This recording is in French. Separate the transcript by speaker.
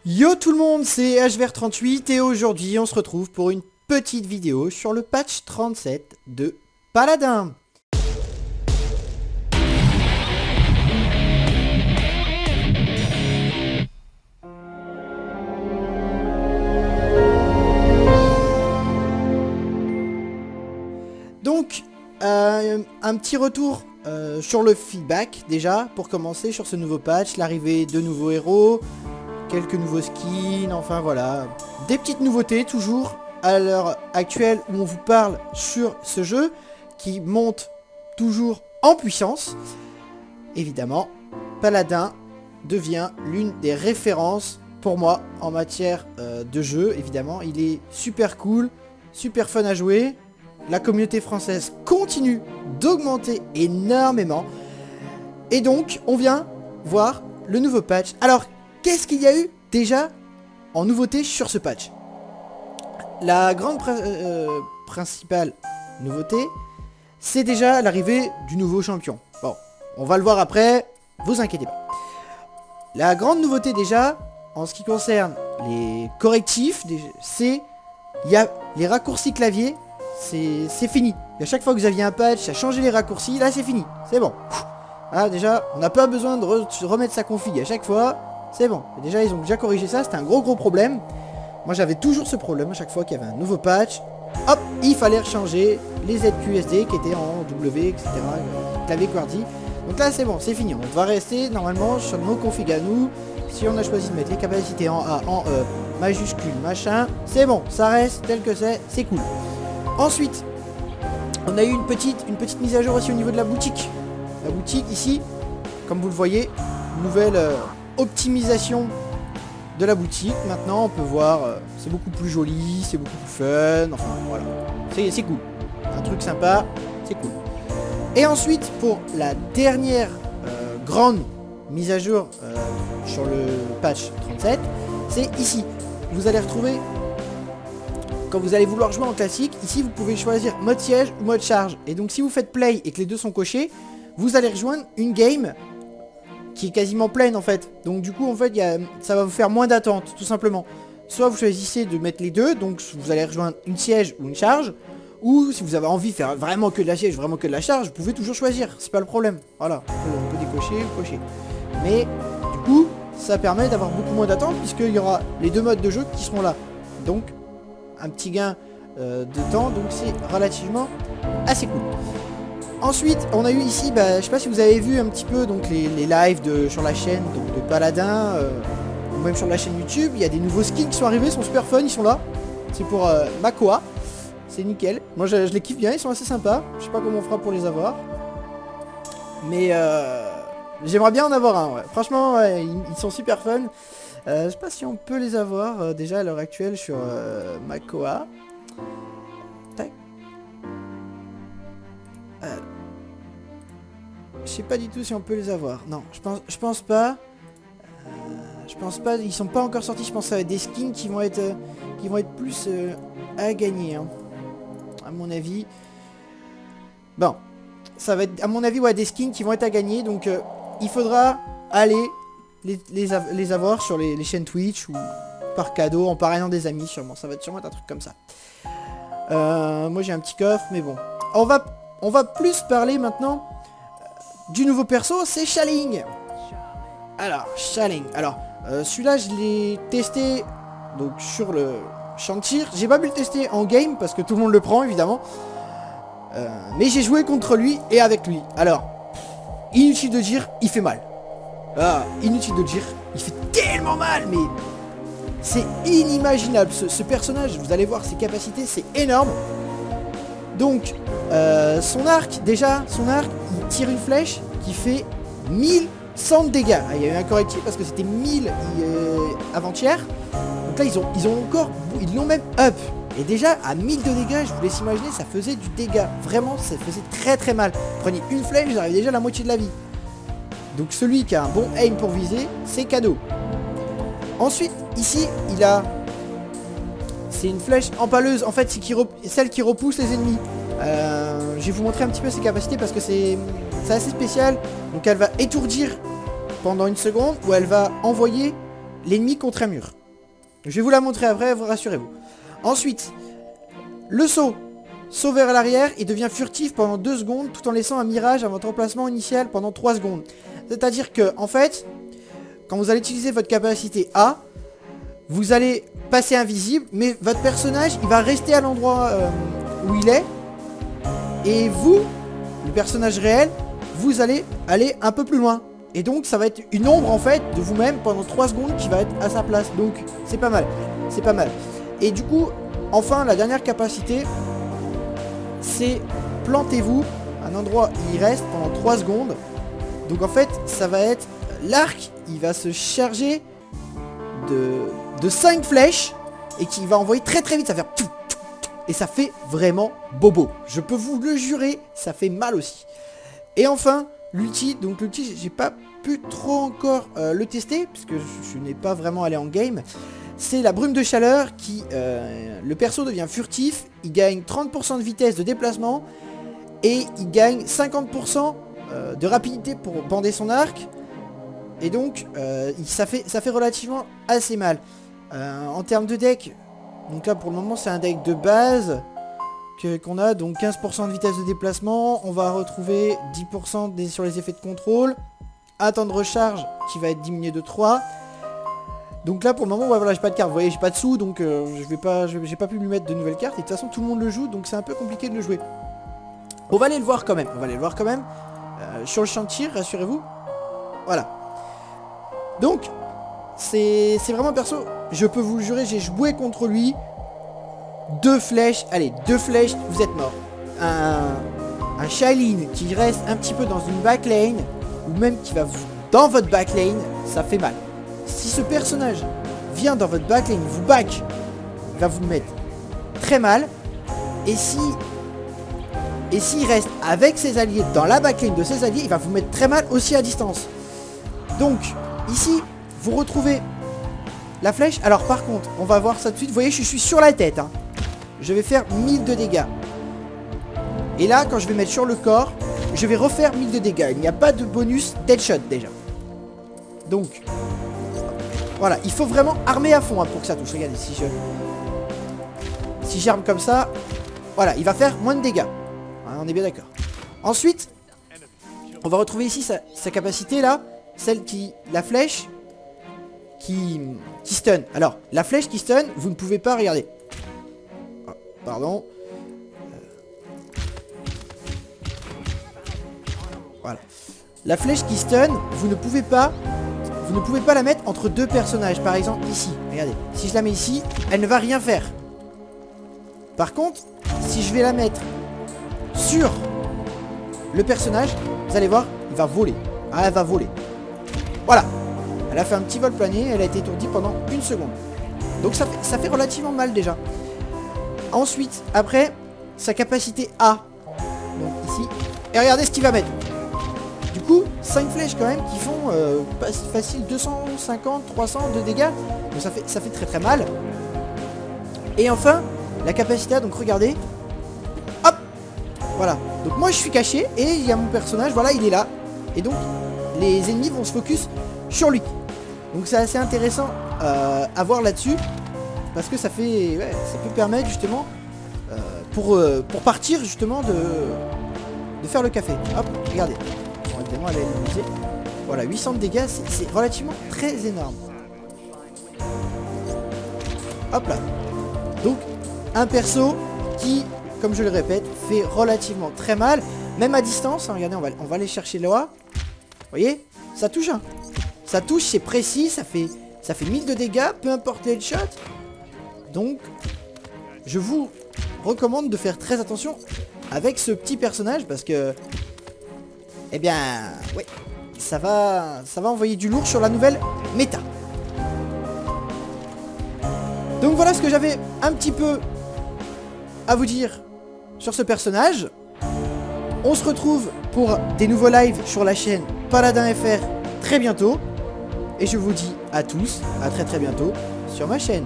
Speaker 1: Yo tout le monde, c'est HVR38 et aujourd'hui on se retrouve pour une petite vidéo sur le patch 37 de Paladin. Donc, un petit retour sur le feedback déjà pour commencer sur ce nouveau patch, l'arrivée de nouveaux héros, quelques nouveaux skins, enfin voilà, des petites nouveautés toujours à l'heure actuelle où on vous parle sur ce jeu qui monte toujours en puissance. Évidemment, Paladin devient l'une des références pour moi en matière de jeu. Évidemment, il est super cool, super fun à jouer. La communauté française continue d'augmenter énormément. Et donc, on vient voir le nouveau patch. Alors, qu'est-ce qu'il y a eu déjà en nouveauté sur ce patch? La grande principale nouveauté, c'est déjà l'arrivée du nouveau champion. Bon, on va le voir après, vous inquiétez pas. La grande nouveauté déjà, en ce qui concerne les correctifs, c'est il y a les raccourcis clavier, c'est fini. À chaque fois que vous aviez un patch, ça a changé les raccourcis, là c'est fini, c'est bon. Ah, déjà, on n'a pas besoin de remettre sa config à chaque fois. C'est bon. Et déjà, ils ont déjà corrigé ça. C'était un gros problème. Moi, j'avais toujours ce problème à chaque fois qu'il y avait un nouveau patch. Hop, il fallait rechanger les ZQSD qui étaient en W, etc. Clavier QWERTY. Donc là, c'est bon, c'est fini. On va rester normalement sur nos configs à nous. Si on a choisi de mettre les capacités en A, en E, majuscule, machin, c'est bon. Ça reste tel que c'est cool. Ensuite, on a eu une petite mise à jour aussi au niveau de la boutique. La boutique ici, comme vous le voyez, nouvelle optimisation de la boutique. Maintenant on peut voir, c'est beaucoup plus joli, c'est beaucoup plus fun, enfin voilà, c'est cool, un truc sympa, c'est cool. Et ensuite pour la dernière grande mise à jour sur le patch 37, c'est ici. Vous allez retrouver, quand vous allez vouloir jouer en classique, ici vous pouvez choisir mode siège ou mode charge. Et donc si vous faites play et que les deux sont cochés, vous allez rejoindre une game qui est quasiment pleine en fait. Donc du coup en fait ça va vous faire moins d'attente tout simplement. Soit vous choisissez de mettre les deux, donc vous allez rejoindre une siège ou une charge. Ou si vous avez envie de faire vraiment que de la siège, vraiment que de la charge, vous pouvez toujours choisir, c'est pas le problème. Voilà, on peut décocher ou cocher. Mais du coup ça permet d'avoir beaucoup moins d'attente puisqu'il y aura les deux modes de jeu qui seront là. Donc un petit gain de temps, donc c'est relativement assez cool. Ensuite, on a eu ici, je sais pas si vous avez vu un petit peu donc les lives sur la chaîne donc, de Paladin, ou même sur la chaîne YouTube, il y a des nouveaux skins qui sont arrivés, ils sont super fun, ils sont là. C'est pour Makoa, c'est nickel. Moi je les kiffe bien, ils sont assez sympas. Je sais pas comment on fera pour les avoir. Mais j'aimerais bien en avoir un, ouais. Franchement, ouais, ils sont super fun. Je sais pas si on peut les avoir déjà à l'heure actuelle sur Makoa. Tac. Je sais pas du tout si on peut les avoir. Non, je pense pas. Je pense pas. Ils sont pas encore sortis. Je pense que ça va être des skins qui vont être plus à gagner. Hein, à mon avis. Bon, ça va être à mon avis ouais des skins qui vont être à gagner. Donc il faudra aller les avoir sur les chaînes Twitch ou par cadeau en parrainant des amis sûrement. Ça va sûrement être un truc comme ça. Moi j'ai un petit coffre, mais bon. On va plus parler maintenant du nouveau perso, c'est Shaling. Alors, Shaling. Alors, celui-là, je l'ai testé donc sur le champ de tir. J'ai pas pu le tester en game parce que tout le monde le prend, évidemment. Mais j'ai joué contre lui et avec lui. Alors, inutile de dire, il fait mal. Ah, inutile de dire, il fait tellement mal, mais c'est inimaginable. Ce personnage, vous allez voir ses capacités, c'est énorme. Donc, son arc, il tire une flèche qui fait 1100 de dégâts. Ah, il y a eu un correctif parce que c'était 1000 avant-hier. Donc là, ils l'ont même up. Et déjà, à 1000 de dégâts, je vous laisse imaginer, ça faisait du dégât. Vraiment, ça faisait très mal. Prenez une flèche, vous arrivez déjà à la moitié de la vie. Donc celui qui a un bon aim pour viser, c'est cadeau. Ensuite, ici, c'est une flèche empaleuse. En fait, c'est celle qui repousse les ennemis. Je vais vous montrer un petit peu ses capacités parce que c'est assez spécial. Donc elle va étourdir pendant une seconde ou elle va envoyer l'ennemi contre un mur. Je vais vous la montrer après, vous rassurez-vous. Ensuite, le saut. Saut vers l'arrière, il devient furtif pendant 2 secondes tout en laissant un mirage à votre emplacement initial pendant 3 secondes. C'est-à-dire que, en fait, quand vous allez utiliser votre capacité A, vous allez passer invisible, mais votre personnage, il va rester à l'endroit où il est. Et vous, le personnage réel, vous allez aller un peu plus loin. Et donc, ça va être une ombre, en fait, de vous-même pendant 3 secondes qui va être à sa place. Donc, c'est pas mal. C'est pas mal. Et du coup, enfin, la dernière capacité, c'est plantez-vous à un endroit où il reste pendant 3 secondes. Donc, en fait, ça va être l'arc, il va se charger de 5 flèches et qui va envoyer très très vite, ça va faire et ça fait vraiment bobo. Je peux vous le jurer, ça fait mal aussi. Et enfin, l'ulti, donc l'ulti, j'ai pas pu trop encore le tester puisque je n'ai pas vraiment allé en game. C'est la brume de chaleur qui, le perso devient furtif, il gagne 30% de vitesse de déplacement et il gagne 50% de rapidité pour bander son arc. Et donc ça fait relativement assez mal. En termes de deck, donc là pour le moment c'est un deck de base qu'on a, donc 15% de vitesse de déplacement, on va retrouver 10% sur les effets de contrôle, un temps de recharge qui va être diminué de 3. Donc là pour le moment, ouais, voilà, j'ai pas de carte, vous voyez, j'ai pas de sous, donc j'ai pas pu lui mettre de nouvelles cartes, et de toute façon tout le monde le joue, donc c'est un peu compliqué de le jouer. On va aller le voir quand même, sur le champ de tir, rassurez-vous. Voilà. Donc, c'est vraiment perso, je peux vous le jurer, j'ai joué contre lui. 2 flèches, allez, 2 flèches, vous êtes mort. Un Shailene qui reste un petit peu dans une backlane, ou même qui va dans votre backlane, ça fait mal. Si ce personnage vient dans votre backlane, vous back, il va vous mettre très mal. Et s'il reste avec ses alliés, dans la backlane de ses alliés, il va vous mettre très mal aussi à distance. Donc, ici, vous retrouvez la flèche. Alors par contre, on va voir ça tout de suite. Vous voyez, je suis sur la tête. Hein. Je vais faire 1000 de dégâts. Et là, quand je vais mettre sur le corps, je vais refaire 1000 de dégâts. Il n'y a pas de bonus deadshot déjà. Donc, voilà. Il faut vraiment armer à fond hein, pour que ça touche. Regardez, si j'arme comme ça, voilà, il va faire moins de dégâts. Hein, on est bien d'accord. Ensuite, on va retrouver ici sa capacité là. Celle qui... La flèche qui stun. Alors, la flèche qui stun, vous ne pouvez pas, regardez. Oh, pardon. Voilà. La flèche qui stun, vous ne pouvez pas la mettre entre 2 personnages. Par exemple, ici. Regardez. Si je la mets ici, elle ne va rien faire. Par contre, si je vais la mettre sur le personnage, vous allez voir, il va voler. Ah, elle va voler. Voilà. Elle a fait un petit vol plané, elle a été étourdie pendant 1 seconde. Donc ça fait relativement mal déjà. Ensuite, après, sa capacité A. Donc ici. Et regardez ce qu'il va mettre. Du coup, 5 flèches quand même qui font pas facile 250, 300 de dégâts. Donc ça fait très très mal. Et enfin, la capacité A, donc regardez. Hop. Voilà. Donc moi je suis caché et il y a mon personnage, voilà, il est là. Et donc, les ennemis vont se focus sur lui. Donc c'est assez intéressant à voir là-dessus. Parce que ça fait... Ouais, ça peut permettre justement pour partir justement de faire le café. Hop, regardez. Bon, évidemment elle est éliminée. Voilà, 800 de dégâts, c'est relativement très énorme. Hop là. Donc un perso qui, comme je le répète, fait relativement très mal. Même à distance, hein, regardez, on va aller chercher là. Vous voyez, ça touche hein. Ça touche, c'est précis, ça fait 1000 de dégâts, peu importe les headshots. Donc, je vous recommande de faire très attention avec ce petit personnage parce que, eh bien, ouais, ça va envoyer du lourd sur la nouvelle méta. Donc voilà ce que j'avais un petit peu à vous dire sur ce personnage. On se retrouve pour des nouveaux lives sur la chaîne Paladin FR très bientôt. Et je vous dis à tous, à très très bientôt sur ma chaîne.